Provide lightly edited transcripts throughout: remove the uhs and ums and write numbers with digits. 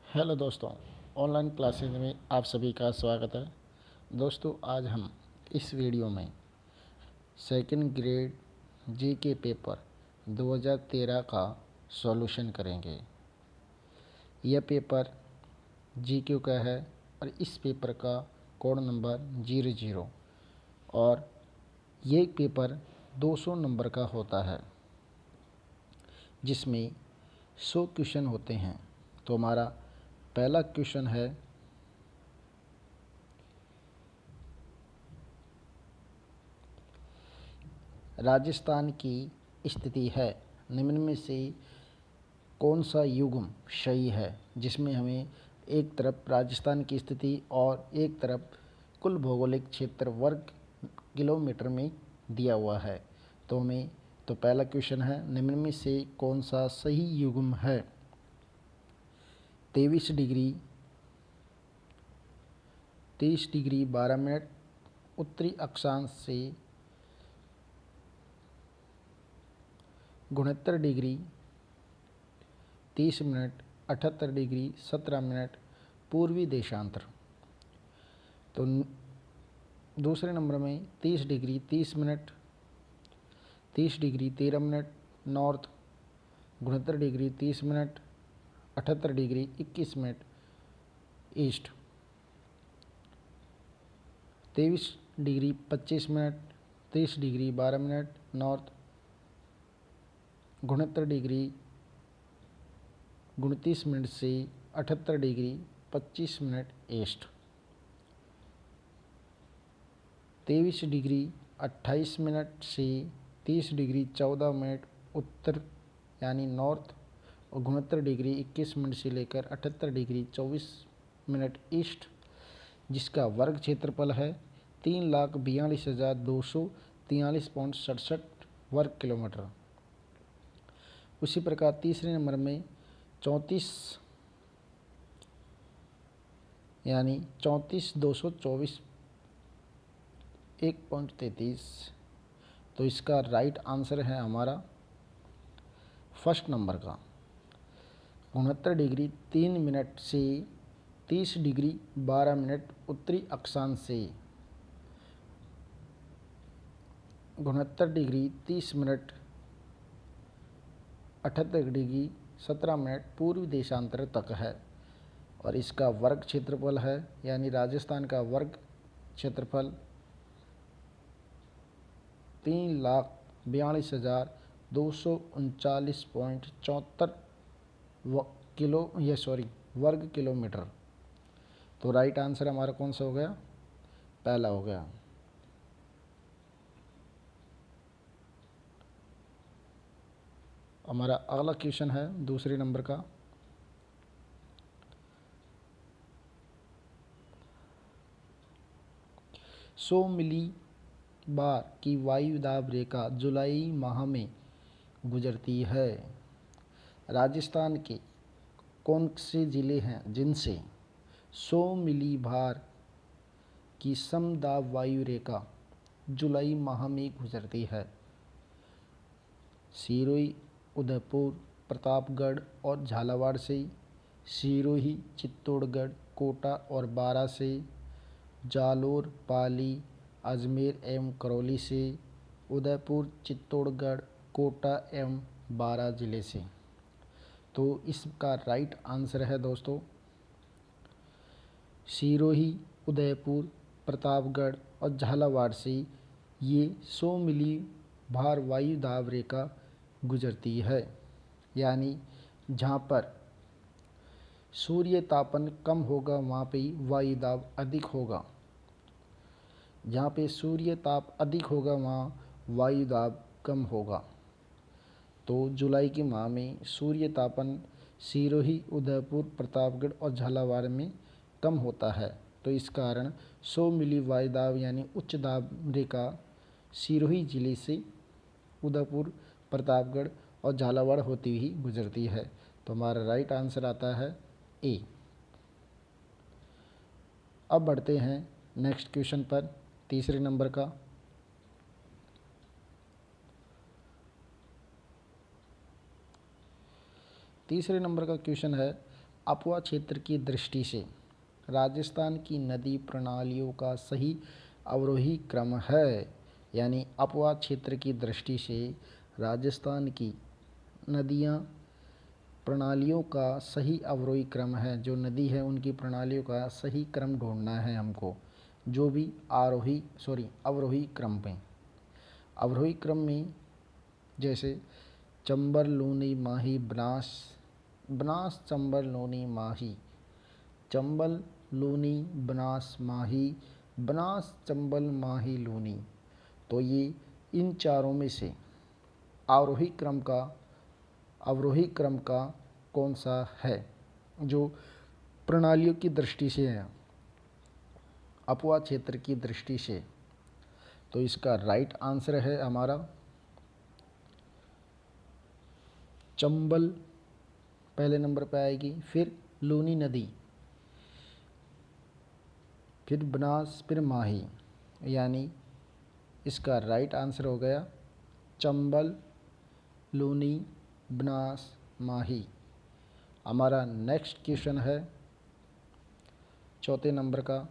Hello दोस्तों, online classes में आप सभी का स्वागत है। दोस्तों, आज हम इस वीडियो में सेकंड ग्रेड जीके पेपर 2013 का सॉल्यूशन करेंगे। यह पेपर जीके का है और इस पेपर का कोड नंबर 00 और ये पेपर 200 नंबर का होता है, जिसमें 100 क्वेश्चन होते हैं। तो हमारा पहला क्वेश्चन है, राजस्थान की स्थिति है निम्न में से कौन सा युग्म सही है। जिसमें हमें एक तरफ राजस्थान की स्थिति और एक तरफ कुल भौगोलिक क्षेत्र वर्ग किलोमीटर में दिया हुआ है। तो पहला क्वेश्चन है, निम्न में से कौन सा सही युग्म है। 23 डिग्री 23 डिग्री 12 मिनट उत्तरी अक्षांश से 69 डिग्री 30 मिनट 78 डिग्री 17 मिनट पूर्वी देशांतर। तो दूसरे नंबर में 30 degree 30 minute 30 degree 13 minute north, 69 degree 30 minute 78 degree 21 minute east, 23 degree 25 minute 30 degree 12 minute north, 69 degree 29 minute से 78 degree 25 minute east, 23 degree 28 minute से 30 डिग्री 14 मिनट उत्तर यानी नॉर्थ और 69 डिग्री 21 मिनट से लेकर 78 डिग्री 24 मिनट ईस्ट, जिसका वर्ग क्षेत्रफल है 3,42,243.67 वर्ग किलोमीटर। उसी प्रकार तीसरे नंबर में 34 यानी 34,224 1.33। तो इसका राइट आंसर है हमारा फर्स्ट नंबर का 69 डिग्री 3 मिनट से 30 डिग्री 12 मिनट उत्तरी अक्षांश से 69 डिग्री 30 मिनट 78 डिग्री 17 मिनट पूर्वी देशांतर तक है। और इसका वर्ग क्षेत्रफल है यानी राजस्थान का वर्ग क्षेत्रफल 3,42,239.74 वर्ग किलोमीटर। तो राइट आंसर हमारा कौन सा हो गया, पहला हो गया। हमारा अगला क्वेश्चन है दूसरे नंबर का, सौ मिली बार की वायु दाब रेखा जुलाई माह में गुजरती है। राजस्थान के कौन से जिले हैं जिनसे 100 मिली बार की समदाब वायु रेखा जुलाई माह में गुजरती है। सिरोही, उदयपुर, प्रतापगढ़ और झालावाड़ से, सिरोही, चित्तौड़गढ़, कोटा और बारा से, जालोर, पाली, अजमेर एवं करौली से, उदयपुर, चित्तौड़गढ़, कोटा एवं बारा जिले से। तो इसका राइट आंसर है दोस्तों सिरोही, उदयपुर, प्रतापगढ़ और झालावाड़ से ये 100 मिली भार वायु दाब रेखा गुजरती है। यानी जहाँ पर सूर्य तापन कम होगा वहाँ पे वायु दाब अधिक होगा, जहाँ पे सूर्य ताप अधिक होगा वहाँ वायु दाब कम होगा। तो जुलाई के माह में सूर्य तापन सिरोही, उदयपुर, प्रतापगढ़ और झालावाड़ में कम होता है। तो इस कारण 100 मिली वायु दाब यानी उच्च दाब रेखा सिरोही जिले से उदयपुर, प्रतापगढ़ और झालावाड़ होती हुई गुजरती है। तो हमारा राइट आंसर आता है ए। अब बढ़ते हैं नेक्स्ट क्वेश्चन पर, तीसरे नंबर का। तीसरे नंबर का क्वेश्चन है, अपवा क्षेत्र की दृष्टि से राजस्थान की नदी प्रणालियों का सही अवरोही क्रम है। यानी अपवा क्षेत्र की दृष्टि से राजस्थान की नदियाँ प्रणालियों का सही अवरोही क्रम है। जो नदी है उनकी प्रणालियों का सही क्रम ढूंढना है हमको, जो भी अवरोही क्रम में। अवरोही क्रम में जैसे चंबल, लूनी, माही, बनास, बनास, चंबल, लूनी, माही, चंबल, लूनी, बनास, माही, बनास, चंबल, माही, लूनी। तो ये इन चारों में से अवरोही क्रम का कौन सा है जो प्रणालियों की दृष्टि से है, अपवा क्षेत्र की दृष्टि से। तो इसका राइट आंसर है हमारा चंबल पहले नंबर पे आएगी, फिर लूनी नदी, फिर बनास, फिर माही। यानी इसका राइट आंसर हो गया चंबल, लूनी, बनास, माही। हमारा नेक्स्ट क्वेश्चन है चौथे नंबर का।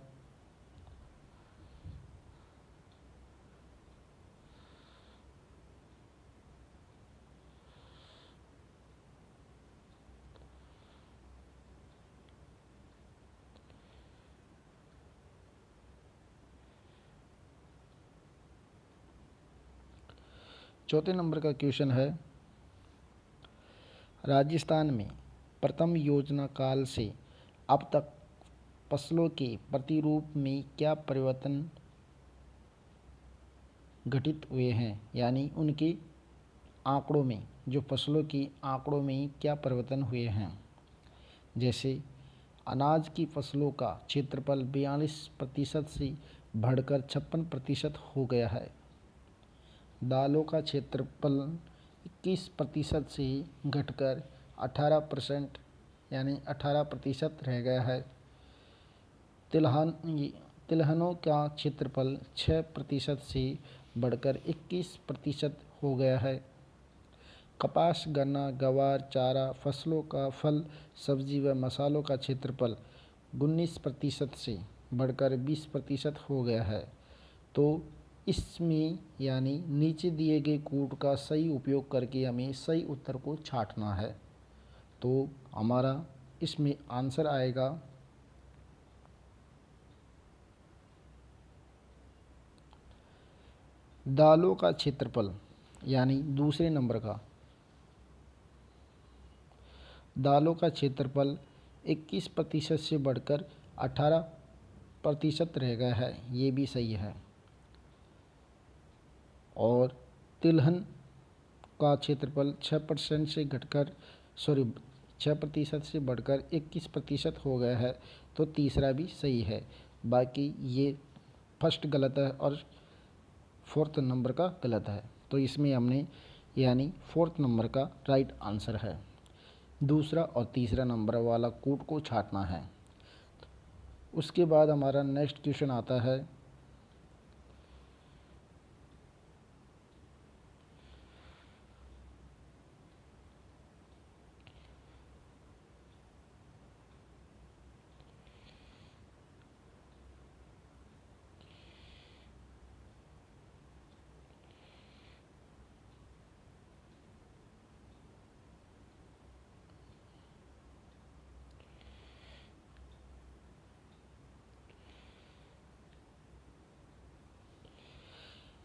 चौथे नंबर का क्वेश्चन है, राजस्थान में प्रथम योजना काल से अब तक फसलों के प्रतिरूप में क्या परिवर्तन घटित हुए हैं। यानी उनके आंकड़ों में, जो फसलों के आंकड़ों में क्या परिवर्तन हुए हैं। जैसे अनाज की फसलों का क्षेत्रफल 42% से बढ़कर 56% हो गया है। दालों का क्षेत्रफल 21% से घटकर 18% यानी 18% रह गया है। तिलहनों का क्षेत्रफल 6% से बढ़कर 21% हो गया है। कपास, गन्ना, ग्वार, चारा फसलों का फल, सब्जी व मसालों का क्षेत्रफल 19% से बढ़कर 20% हो गया है। तो इसमें यानी नीचे दिए गए कूट का सही उपयोग करके हमें सही उत्तर को छांटना है। तो हमारा इसमें आंसर आएगा दालों का क्षेत्रफल, यानी दूसरे नंबर का दालों का क्षेत्रफल 21% से बढ़कर 18% रह गया है। ये भी सही है। और तिलहन का क्षेत्रफल 6% से घटकर 6% से बढ़कर 21% हो गया है। तो तीसरा भी सही है। बाकी ये फर्स्ट गलत है और फोर्थ नंबर का गलत है। तो इसमें हमने यानी फोर्थ नंबर का राइट आंसर है। दूसरा और तीसरा नंबर वाला कूट को छांटना है। उसके बाद हमारा नेक्स्ट क्वेश्चन आता है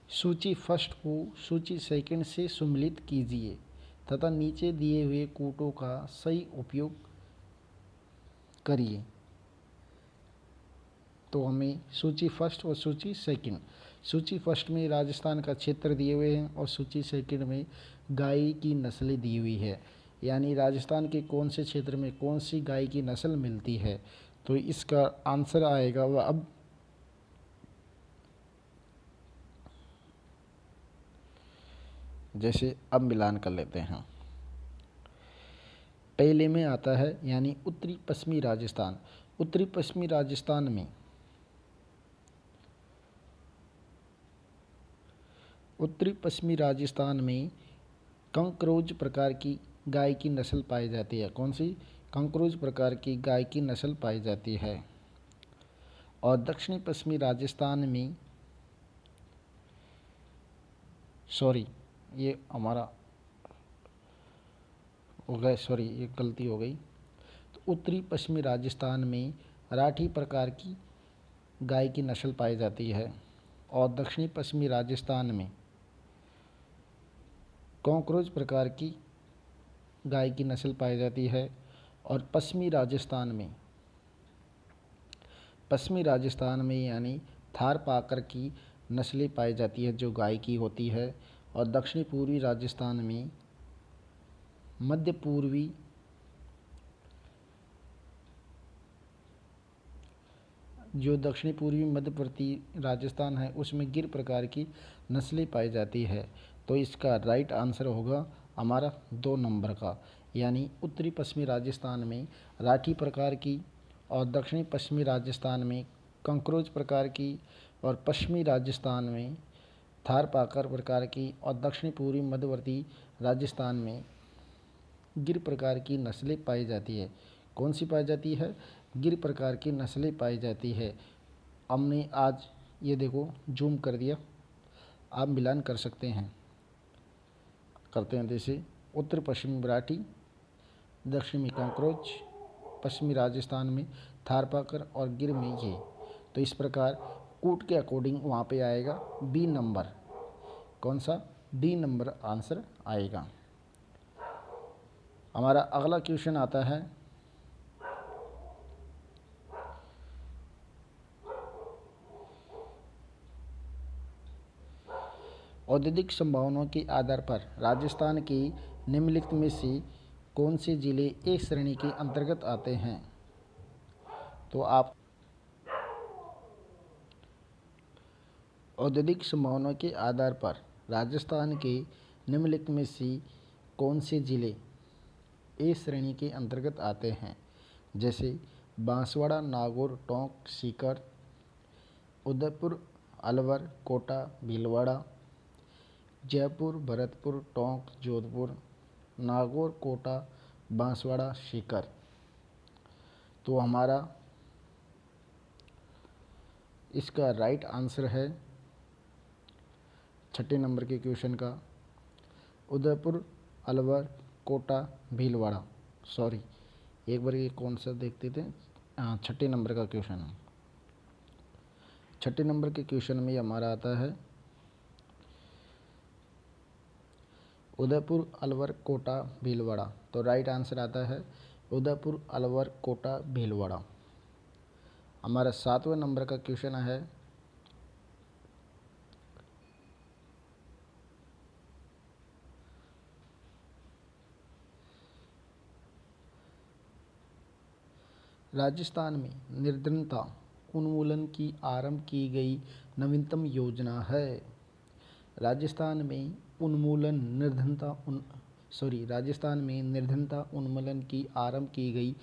सूची फर्स्ट को सूची सेकंड से सम्मिलित कीजिए तथा नीचे दिए हुए कूटों का सही उपयोग करिए। तो हमें सूची फर्स्ट और सूची सेकंड, सूची फर्स्ट में राजस्थान का क्षेत्र दिए हुए हैं और सूची सेकंड में गाय की नस्लें दी हुई है। यानी राजस्थान के कौन से क्षेत्र में कौन सी गाय की नस्ल मिलती है। तो इसका आंसर आएगा वह अब जैसे अब मिलान कर लेते हैं। पहले में आता है यानी उत्तरी पश्चिमी राजस्थान। उत्तरी पश्चिमी राजस्थान में कंकरोज प्रकार की गाय की नस्ल पाई जाती है? कौन सी? कंक्रोज प्रकार की गाय की नस्ल पाई जाती है। और दक्षिणी पश्चिमी राजस्थान में, सॉरी ये हमारा हो गया, सॉरी ये गलती हो गई। तो उत्तरी पश्चिमी राजस्थान में राठी प्रकार की गाय की नस्ल पाई जाती है। और दक्षिणी पश्चिमी राजस्थान में कॉकरोच प्रकार की गाय की नस्ल पाई जाती है। और पश्चिमी राजस्थान में यानी थारपाकर की नस्लें पाई जाती है जो गाय की होती है। और दक्षिणी पूर्वी राजस्थान में मध्य पूर्वी जो दक्षिणी पूर्वी मध्यवर्ती राजस्थान है उसमें गिर प्रकार की नस्लें पाई जाती है। तो इसका राइट आंसर होगा हमारा 2 नंबर का, यानी उत्तरी पश्चिमी राजस्थान में राठी प्रकार की और दक्षिणी पश्चिमी राजस्थान में कंक्रोच प्रकार की और पश्चिमी राजस्थान में थारपाकर प्रकार की और दक्षिणी पूर्वी मध्यवर्ती राजस्थान में गिर प्रकार की नस्लें पाई जाती है। कौन सी पाई जाती है? गिर प्रकार की नस्लें पाई जाती है। हमने आज ये देखो जूम कर दिया, आप मिलान कर सकते हैं, करते हैं। जैसे उत्तर पश्चिमी मराठी, दक्षिण में कंक्रोच, पश्चिमी राजस्थान में थारपाकर और गिर में ये। तो इस प्रकार कूट के अकॉर्डिंग वहाँ पे आएगा बी नंबर। कौन सा? डी नंबर आंसर आएगा। हमारा अगला क्वेश्चन आता है औद्योगिक संभावनाओं के आधार पर राजस्थान के निम्नलिखित में से कौन से जिले एक श्रेणी के अंतर्गत आते हैं? तो आप औद्योगिक संभावनाओं के आधार पर राजस्थान के निम्नलिखित में से कौन से जिले ए श्रेणी के अंतर्गत आते हैं? जैसे बांसवाड़ा, नागौर, टोंक, सीकर, उदयपुर, अलवर, कोटा, भीलवाड़ा, जयपुर, भरतपुर, टोंक, जोधपुर, नागौर, कोटा, बांसवाड़ा, सीकर। तो हमारा इसका राइट आंसर है 6 नंबर के क्वेश्चन का उदयपुर, अलवर, कोटा, भीलवाड़ा। सॉरी एक बार ये कौन सा देखते थे? 6 नंबर का क्वेश्चन है। 6 नंबर के क्वेश्चन में हमारा आता है उदयपुर, अलवर, कोटा, भीलवाड़ा। तो राइट आंसर आता है उदयपुर, अलवर, कोटा, भीलवाड़ा। हमारा 7वें नंबर का क्वेश्चन है राजस्थान में निर्धनता उन्मूलन की आरंभ की गई नवीनतम योजना है। राजस्थान में राजस्थान में निर्धनता उन्मूलन की आरंभ की गई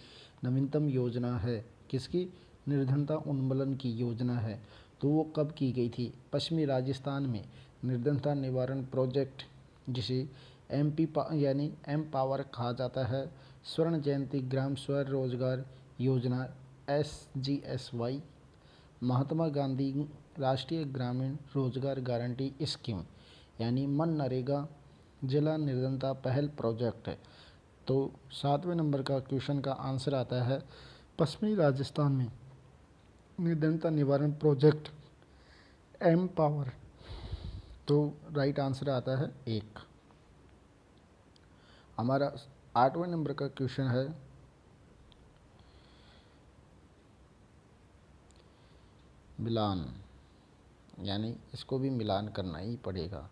नवीनतम योजना है। किसकी? निर्धनता उन्मूलन की योजना है। तो वो कब की गई थी? पश्चिमी राजस्थान में निर्धनता निवारण प्रोजेक्ट, जिसे यानी एम पावर कहा जाता है, स्वर्ण जयंती ग्राम स्वरोजगार योजना SGSY, महात्मा गांधी राष्ट्रीय ग्रामीण रोजगार गारंटी स्कीम यानी मनरेगा जिला निर्धनता पहल प्रोजेक्ट है। तो 7वें नंबर का क्वेश्चन का आंसर आता है पश्चिमी राजस्थान में निर्धनता निवारण प्रोजेक्ट एम पावर। तो राइट आंसर आता है 1। हमारा 8वें नंबर का क्वेश्चन है मिलान, यानी इसको भी मिलान करना ही पड़ेगा।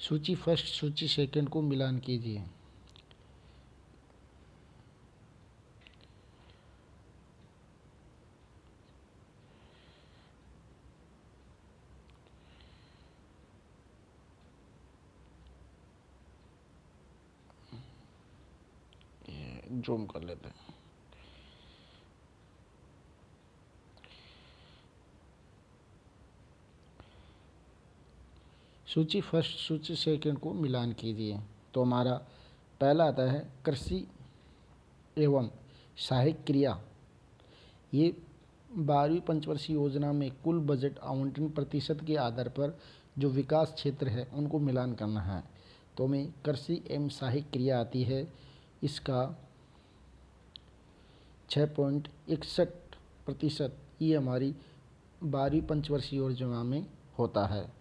सूची फर्स्ट, सूची सेकंड को मिलान कीजिए। जूम कर लेते हैं। सूची फर्स्ट सूची सेकंड को मिलान कीजिए। तो हमारा पहला आता है कृषि एवं सहायक क्रिया। ये 12वीं पंचवर्षीय योजना में कुल बजट आवंटन प्रतिशत के आधार पर जो विकास क्षेत्र है उनको मिलान करना है। तो हमें कृषि एवं सहायक क्रिया आती है, इसका 6.61% ये हमारी 12वीं पंचवर्षीय योजना में होता है।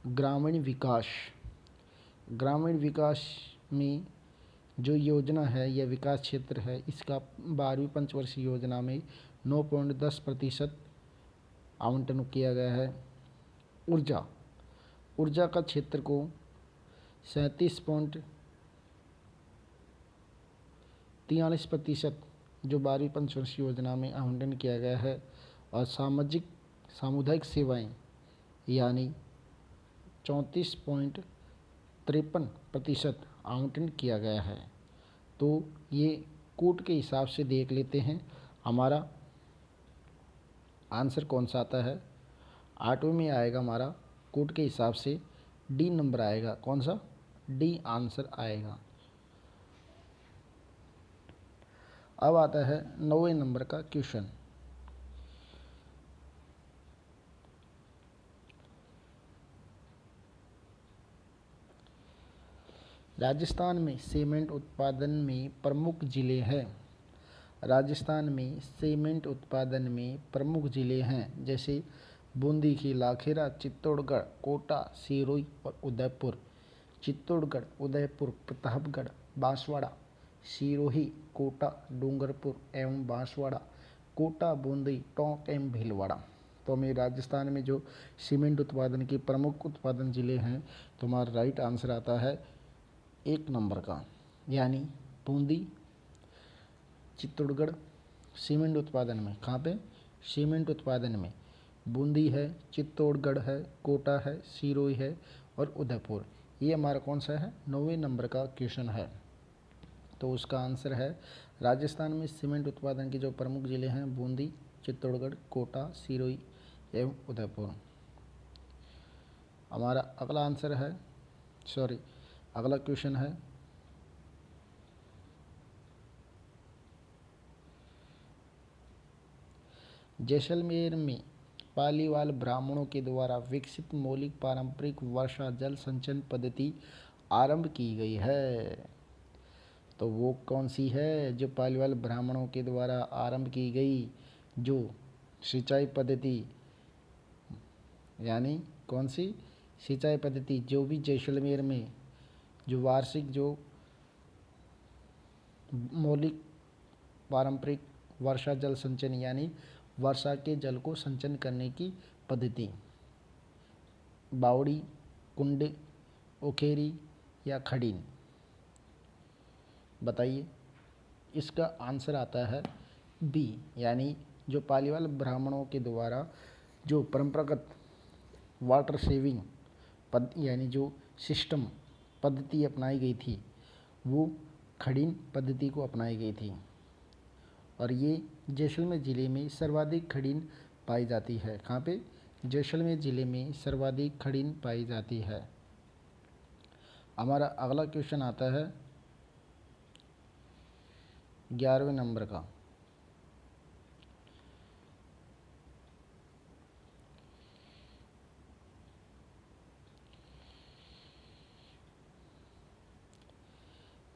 ग्रामीण विकास, ग्रामीण विकास में जो योजना है यह विकास क्षेत्र है, इसका 12वीं पंचवर्षीय योजना में 9.10% आवंटन किया गया है। ऊर्जा, ऊर्जा का क्षेत्र को 37.43% जो 12वीं पंचवर्षीय योजना में आवंटन किया गया है। और सामुदायिक सेवाएं यानी 34.53% आवंटन किया गया है। तो ये कोट के हिसाब से देख लेते हैं हमारा आंसर कौन सा आता है। 8वें में आएगा हमारा कोट के हिसाब से डी नंबर आएगा। कौन सा? डी आंसर आएगा। अब आता है 9वें नंबर का क्वेश्चन। राजस्थान में सीमेंट उत्पादन में प्रमुख जिले हैं। राजस्थान में सीमेंट उत्पादन में प्रमुख जिले हैं, जैसे बूंदी, लाखेरा, चित्तौड़गढ़, कोटा, सिरोही और उदयपुर। चित्तौड़गढ़, उदयपुर, प्रतापगढ़, बांसवाड़ा, सिरोही, कोटा, डूंगरपुर एवं बांसवाड़ा, कोटा, बूंदी, टोंक एवं भीलवाड़ा। तो हमें राजस्थान में जो सीमेंट उत्पादन के प्रमुख उत्पादन जिले हैं, तो हमारा राइट आंसर आता है 1 नंबर का, यानी बूंदी, चित्तौड़गढ़। सीमेंट उत्पादन में कहाँ पे? सीमेंट उत्पादन में बूंदी है, चित्तौड़गढ़ है, कोटा है, सिरोही है और उदयपुर। ये हमारा कौन सा है? 9वें नंबर का क्वेश्चन है। तो उसका आंसर है राजस्थान में सीमेंट उत्पादन के जो प्रमुख जिले हैं बूंदी, चित्तौड़गढ़, कोटा, सिरोही एवं उदयपुर। हमारा अगला आंसर है, अगला क्वेश्चन है जैसलमेर में पालीवाल ब्राह्मणों के द्वारा विकसित मौलिक पारंपरिक वर्षा जल संचयन पद्धति आरंभ की गई है। तो वो कौन सी है जो पालीवाल ब्राह्मणों के द्वारा आरंभ की गई जो सिंचाई पद्धति, यानी कौन सी सिंचाई पद्धति जो भी जैसलमेर में जो वार्षिक जो मौलिक पारंपरिक वर्षा जल संचयन यानी वर्षा के जल को संचयन करने की पद्धति, बावड़ी, कुंड, ओखेरी या खड़ीन। बताइए। इसका आंसर आता है बी, यानी जो पालीवाल ब्राह्मणों के द्वारा जो परंपरागत वाटर सेविंग यानी जो सिस्टम पद्धति अपनाई गई थी वो खड़ीन पद्धति को अपनाई गई थी। और ये जैसलमेर ज़िले में सर्वाधिक खड़ीन पाई जाती है। कहाँ पे? जैसलमेर ज़िले में सर्वाधिक खड़ीन पाई जाती है। हमारा अगला क्वेश्चन आता है 11वें नंबर का।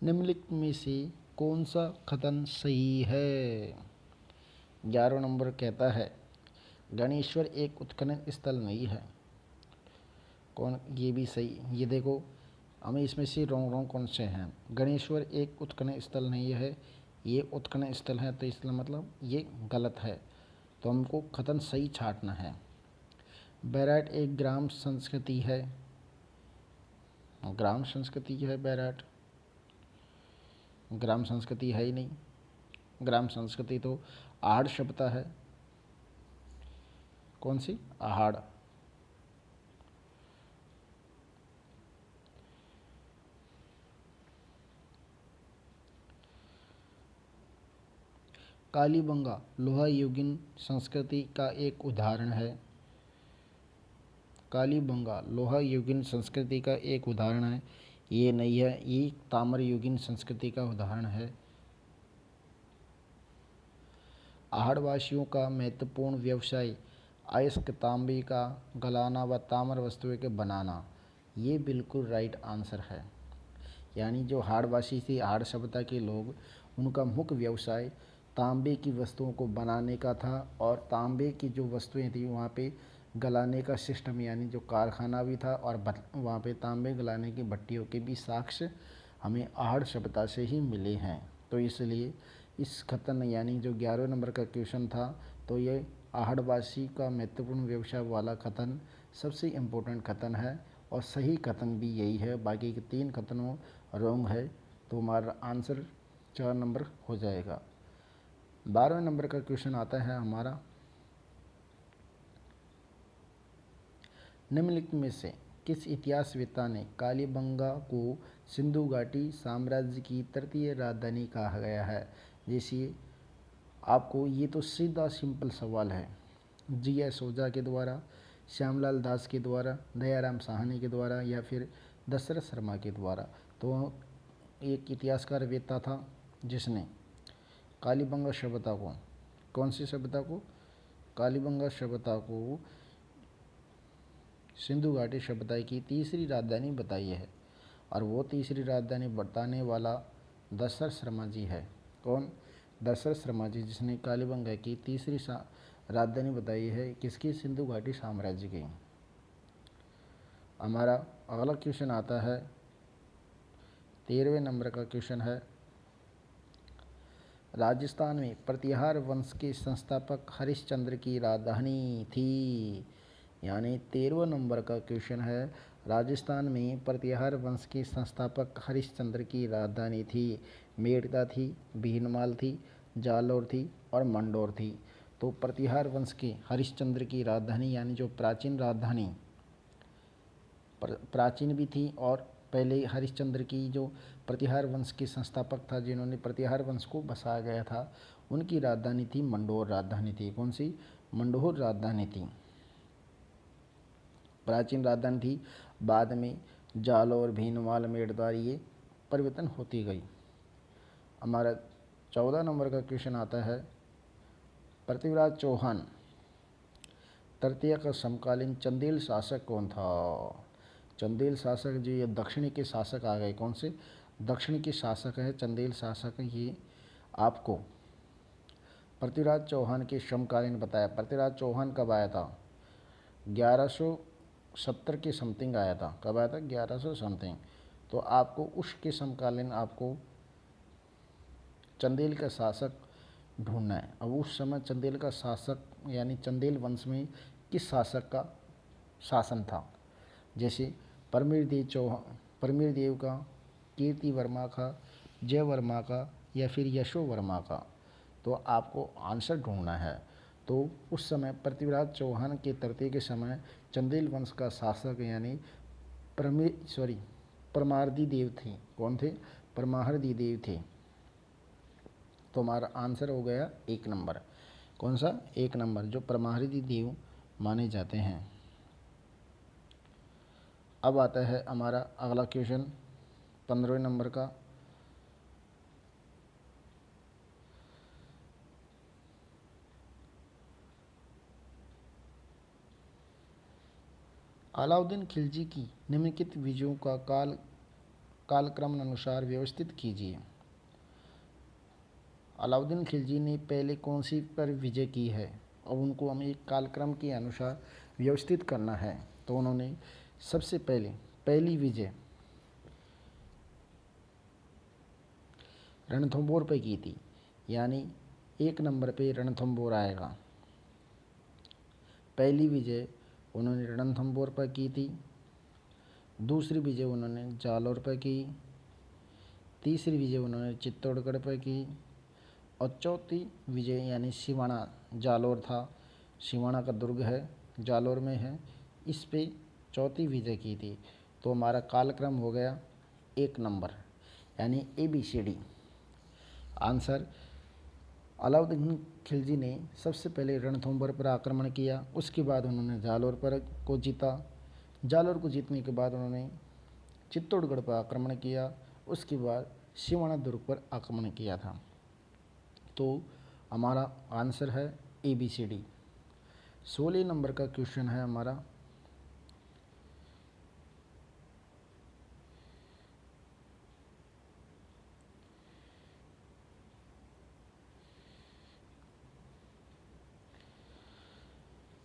निम्नलिखित में से कौन सा कथन सही है? 11वां नंबर कहता है गणेश्वर एक उत्खनन स्थल नहीं है। कौन? ये भी सही। ये देखो हमें इसमें से रॉन्ग कौन से हैं? गणेश्वर एक उत्खनन स्थल नहीं है, ये उत्खनन स्थल है, तो इसका मतलब ये गलत है। तो हमको कथन सही छांटना है। बैराट एक ग्राम संस्कृति है। ग्राम संस्कृति है बैराट? ग्राम संस्कृति है ही नहीं। ग्राम संस्कृति तो आहड़ सभ्यता है। कौन सी? आहड़। कालीबंगा लोहा युगीन संस्कृति का एक उदाहरण है। कालीबंगा लोहा युगीन संस्कृति का एक उदाहरण है। ये नहीं है, ये ताम्र युगीन संस्कृति का उदाहरण है। आहड़वासियों का महत्वपूर्ण व्यवसाय अयस्क तांबे का गलाना व ताम्र वस्तुएं के बनाना। ये बिल्कुल राइट आंसर है। यानी जो हाड़वासी थे, हाड़ सभ्यता के लोग, उनका मुख्य व्यवसाय तांबे की वस्तुओं को बनाने का था और तांबे की जो वस्तुएं थी वहाँ पे गलाने का सिस्टम यानी जो कारखाना भी था और वहाँ पे तांबे गलाने की भट्टियों के भी साक्ष्य हमें आहड़ सभ्यता से ही मिले हैं। तो इसलिए इस कथन यानी जो 11वें नंबर का क्वेश्चन था, तो ये आहड़वासी का महत्वपूर्ण व्यवसाय वाला कथन सबसे इम्पोर्टेंट कथन है और सही कथन भी यही है। बाकी के 3 कथनों रॉन्ग है, तो हमारा आंसर 4 नंबर हो जाएगा। 12वें नंबर का क्वेश्चन आता है हमारा, निम्नलिखित में से किस इतिहासवेत्ता ने कालीबंगा को सिंधु घाटी साम्राज्य की तृतीय राजधानी कहा गया है? जैसे आपको ये तो सीधा सिंपल सवाल है। जी.एस. ओझा के द्वारा, श्यामलाल दास के द्वारा, दयाराम साहनी के द्वारा या फिर दशरथ शर्मा के द्वारा। तो एक इतिहासकार वेत्ता था जिसने कालीबंगा सभ्यता को, कौन सी सभ्यता को? कालीबंगा सभ्यता को सिंधु घाटी सभ्यता की तीसरी राजधानी बताई है और वो तीसरी राजधानी बताने वाला दशरथ शर्मा जी है। कौन? दशरथ शर्मा जी, जिसने कालीबंगा की तीसरी राजधानी बताई है किसकी? सिंधु घाटी साम्राज्य की। हमारा अगला क्वेश्चन आता है 13वें नंबर का क्वेश्चन है, राजस्थान में प्रतिहार वंश के संस्थापक हरिश्चंद्र की राजधानी थी। यानी 13वें नंबर का क्वेश्चन है, राजस्थान में प्रतिहार वंश के संस्थापक हरिश्चंद्र की राजधानी थी। मेड़ता थी, भीनमाल थी, जालौर थी और मंडोर थी। तो प्रतिहार वंश के हरिश्चंद्र की राजधानी यानी जो प्राचीन राजधानी, प्राचीन भी थी और पहले हरिश्चंद्र की जो प्रतिहार वंश के संस्थापक था, जिन्होंने प्रतिहार वंश को बसाया गया था, उनकी राजधानी थी मंडोर राजधानी थी। कौन सी? मंडोर राजधानी थी, प्राचीन राजधानी थी। बाद में जालौर, भीनमाल, मेड़ता ये परिवर्तन होती गई। हमारा 14 नंबर का क्वेश्चन आता है, पृथ्वीराज चौहान तृतीय का समकालीन चंदेल शासक कौन था? चंदेल शासक जो ये दक्षिणी के शासक आ गए। कौन से? दक्षिण के शासक है चंदेल शासक। ये आपको पृथ्वीराज चौहान के समकालीन बताया। पृथ्वीराज चौहान कब आया था? 1170 के समथिंग आया था। कब आया था? 1100 समथिंग। तो आपको उसके समकालीन आपको चंदेल का शासक ढूंढना है। अब उस समय चंदेल का शासक यानी चंदेल वंश में किस शासक का शासन था? जैसे परमीर देव का, कीर्ति वर्मा का, जय वर्मा का या फिर यशो वर्मा का। तो आपको आंसर ढूंढना है। तो उस समय पृथ्वीराज चौहान के तृतीय के समय चंदेल वंश का शासक यानी परमार्दी देव थे। कौन थे? परमार्दी देव थे। तो हमारा आंसर हो गया 1 नंबर। कौन सा? 1 नंबर, जो परमार्दी देव माने जाते हैं। अब आता है हमारा अगला क्वेश्चन 15वें नंबर का, अलाउद्दीन खिलजी की निम्नलिखित विजयों का कालक्रम अनुसार व्यवस्थित कीजिए। अलाउद्दीन खिलजी ने पहले कौन सी पर विजय की है और उनको हमें एक कालक्रम के अनुसार व्यवस्थित करना है। तो उन्होंने सबसे पहली विजय रणथंभौर पे की थी। यानी 1 नंबर पे रणथंभौर आएगा। पहली विजय उन्होंने रणथंभौर पर की थी। दूसरी विजय उन्होंने जालौर पर की। तीसरी विजय उन्होंने चित्तौड़गढ़ पर की और चौथी विजय यानी सिवाना, जालौर था, सिवाना का दुर्ग है, जालौर में है, इस पे चौथी विजय की थी। तो हमारा कालक्रम हो गया 1 नंबर यानी ABCD। आंसर अलाउद्दीन खिलजी ने सबसे पहले रणथंभौर पर आक्रमण किया। उसके बाद उन्होंने जालौर पर को जीता। जालौर को जीतने के बाद उन्होंने चित्तौड़गढ़ पर आक्रमण किया। उसके बाद सिवाना दुर्ग पर आक्रमण किया था। तो हमारा आंसर है ABCD। 16 नंबर का क्वेश्चन है हमारा,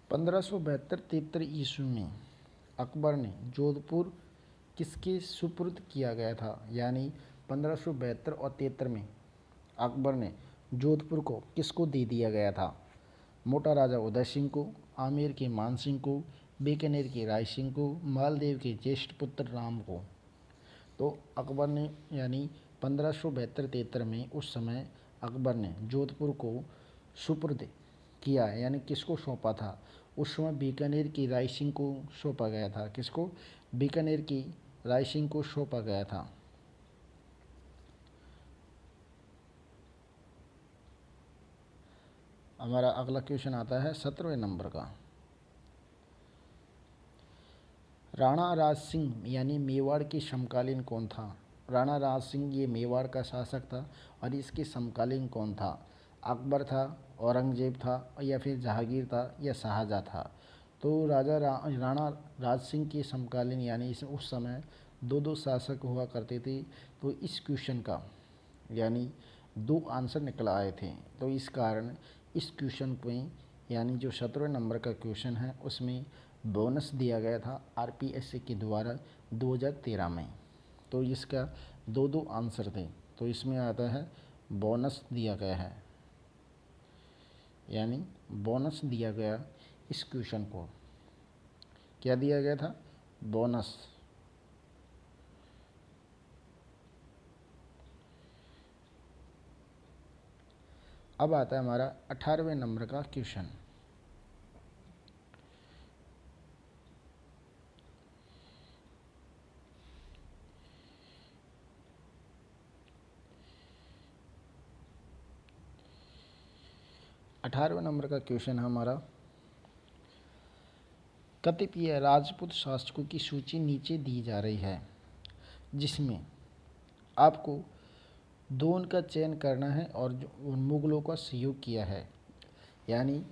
पंद्रह सौ 73 ईस्वी में अकबर ने जोधपुर किसके सुपुर्द किया गया था। यानी 1572 और 73 में अकबर ने जोधपुर को किसको दे दिया गया था। मोटा राजा उदय सिंह को, आमेर के मान सिंह को, बीकानेर के राय सिंह को, मालदेव के ज्येष्ठ पुत्र राम को। तो अकबर ने यानी 1572-73 में उस समय अकबर ने जोधपुर को सुपुर्द किया, यानी किसको सौंपा था। उस समय बीकानेर की राय सिंह को सौंपा गया था। किसको? बीकानेर की राय सिंह को सौंपा गया था। हमारा अगला क्वेश्चन आता है 17वें नंबर का। राणा राज सिंह यानी मेवाड़ के समकालीन कौन था। राणा राज सिंह ये मेवाड़ का शासक था और इसके समकालीन कौन था। अकबर था, औरंगजेब था, या फिर जहांगीर था, या शाहजहाँ था। तो राणा राज सिंह के समकालीन यानी उस समय दो शासक हुआ करते थे। तो इस क्वेश्चन का यानी 2 आंसर निकल आए थे। तो इस कारण इस क्वेश्चन में यानी जो 17वें नंबर का क्वेश्चन है उसमें बोनस दिया गया था RPSC के द्वारा 2013 में। तो इसका 2 आंसर थे। तो इसमें आता है बोनस दिया गया है, यानी बोनस दिया गया इस क्वेश्चन को। क्या दिया गया था? बोनस। अब आता है हमारा 18वें नंबर का क्वेश्चन। अठारहवें नंबर का क्वेश्चन है हमारा, कतिपय राजपूत शासकों की सूची नीचे दी जा रही है, जिसमें आपको 2 का चयन करना है और जो मुगलों का सहयोग किया है। यानी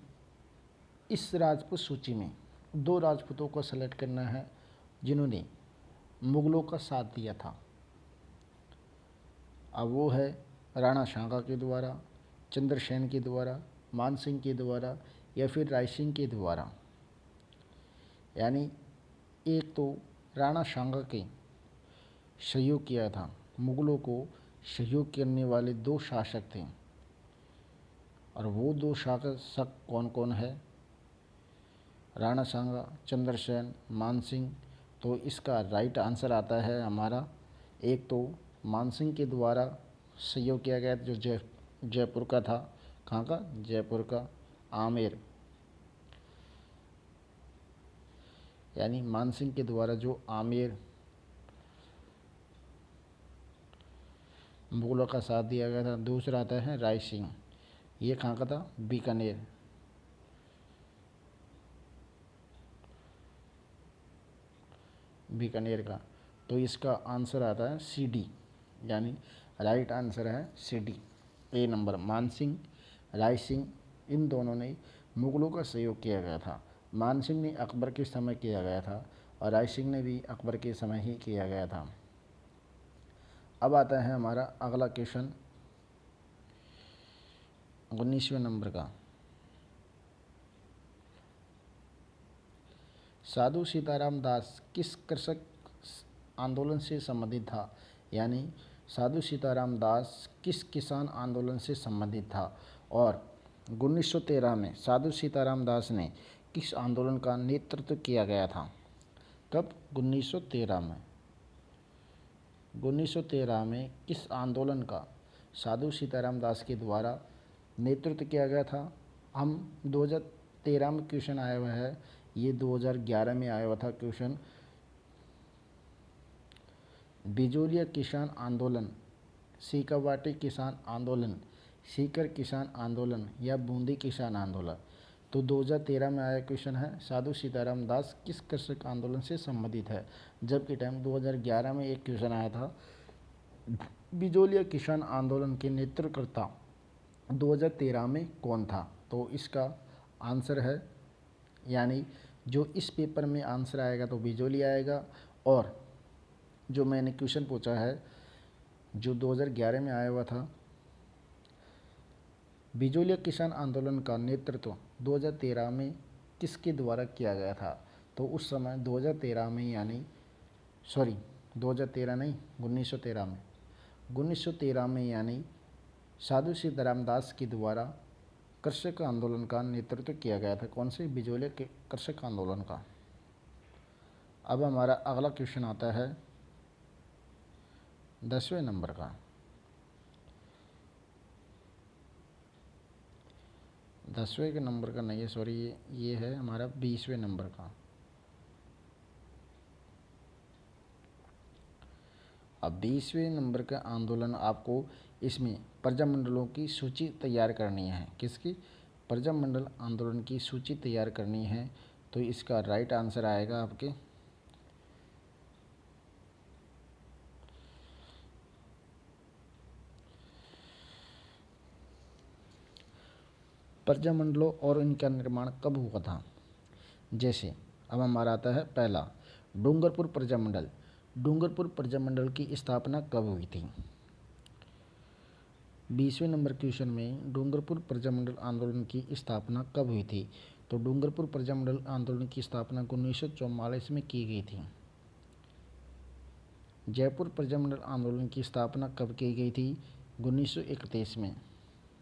इस राजपूत सूची में 2 राजपूतों को सेलेक्ट करना है जिन्होंने मुगलों का साथ दिया था। अब वो है राणा सांगा के द्वारा, चंद्रसेन के द्वारा, मानसिंह के द्वारा, या फिर राय सिंह के द्वारा। यानी एक तो राणा सांगा के सहयोग किया था, मुगलों को सहयोग करने वाले 2 शासक थे, और वो 2 शासक कौन कौन है? राणा सांगा, चंद्रसेन, मानसिंह। तो इसका राइट आंसर आता है हमारा, एक तो मानसिंह के द्वारा सहयोग किया गया जो जयपुर का था। कहाँ का? जयपुर का, आमेर। यानी मानसिंह के द्वारा जो आमेर मुगलों का साथ दिया गया था। दूसरा आता है राय सिंह, ये कहाँ का था? बीकानेर। बीकानेर का। तो इसका आंसर आता है CD, यानी राइट आंसर है CD, A number. Mansingh, Rai Singh, इन दोनों ने मुगलों का सहयोग किया गया था। मानसिंह ने अकबर के समय किया गया था और राय सिंह ने भी अकबर के समय ही किया गया था। अब आता है हमारा अगला क्वेश्चन 19वें नंबर का। साधु सीताराम दास किस कृषक आंदोलन से संबंधित था। यानी साधु सीताराम दास किस किसान आंदोलन से संबंधित था, और 1913 में साधु सीताराम दास ने किस आंदोलन का नेतृत्व किया गया था। कब? 1913 में। 1913 में किस आंदोलन का साधु सीताराम दास के द्वारा नेतृत्व किया गया था। हम 2013 में क्वेश्चन आया हुआ है, ये 2011 में आया हुआ था क्वेश्चन। बिजोरिया किसान आंदोलन, सीकावाटी किसान आंदोलन, सीकर किसान आंदोलन या बूंदी किसान आंदोलन। तो 2013 में आया क्वेश्चन है साधु सीताराम दास किस कृषक आंदोलन से संबंधित है। जबकि टाइम 2011 में एक क्वेश्चन आया था बिजोलिया किसान आंदोलन के नेतृत्वकर्ता 2013 में कौन था। तो इसका आंसर है, यानी जो इस पेपर में आंसर आएगा तो बिजोलिया आएगा, और जो मैंने क्वेश्चन पूछा है जो 2011 में आया हुआ था, बिजोलिया किसान आंदोलन का नेतृत्व 2013 में किसके द्वारा किया गया था। तो उस समय 2013 में, यानी 2013 नहीं, 1913 में यानी साधु सीताराम दास के द्वारा कृषक आंदोलन का नेतृत्व किया गया था। कौन से? बिजोलिया के कृषक आंदोलन का। अब हमारा अगला क्वेश्चन आता है 10वें नंबर का। 10वें के नंबर का नहीं है, ये है हमारा 20वें नंबर का। अब 20वें नंबर का आंदोलन आपको इसमें प्रजामंडलों की सूची तैयार करनी है। किसकी? प्रजामंडल आंदोलन की सूची तैयार करनी है। तो इसका राइट आंसर आएगा आपके प्रजामंडलों और इनका निर्माण कब हुआ था। जैसे अब हमारा आता है पहला डूंगरपुर प्रजामंडल। डूंगरपुर प्रजामंडल की स्थापना कब हुई थी। 20वें नंबर क्वेश्चन में डूंगरपुर प्रजामंडल आंदोलन की स्थापना कब हुई थी। तो डूंगरपुर प्रजामंडल आंदोलन की स्थापना 1944 में की गई थी। जयपुर प्रजामंडल आंदोलन की स्थापना कब की गई थी? 1931 में।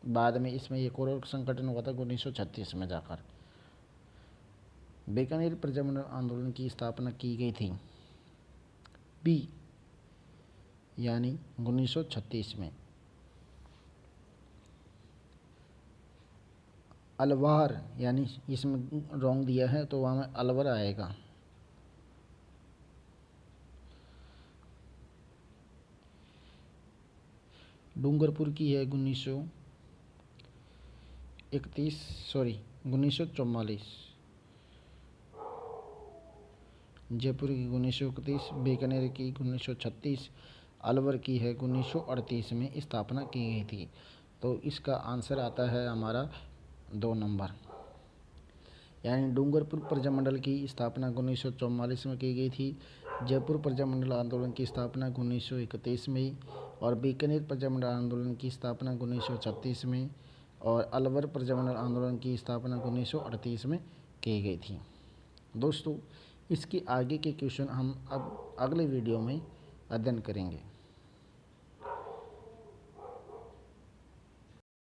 बाद में इसमें एक और संगठन हुआ था 1936 में जाकर। बीकानेर प्रजामंडल आंदोलन की स्थापना की गई थी बी, यानी 1936 में। अलवार, यानी इसमें रॉन्ग दिया है तो वहाँ में अलवर आएगा। डूंगरपुर की है 1944। जयपुर की 1931, बीकानेर की 1936, अलवर की है 1938 में स्थापना की गई थी। तो इसका आंसर आता है हमारा 2 नंबर, यानी डूंगरपुर प्रजामंडल की स्थापना 1944 में की गई थी। जयपुर प्रजामंडल आंदोलन की स्थापना 1931 में, और बीकानेर प्रजामंडल आंदोलन की स्थापना 1936 में, और अलवर प्रजामंडल आंदोलन की स्थापना 1938 में की गई थी। दोस्तों, इसके आगे के क्वेश्चन हम अब अगले वीडियो में अध्ययन करेंगे।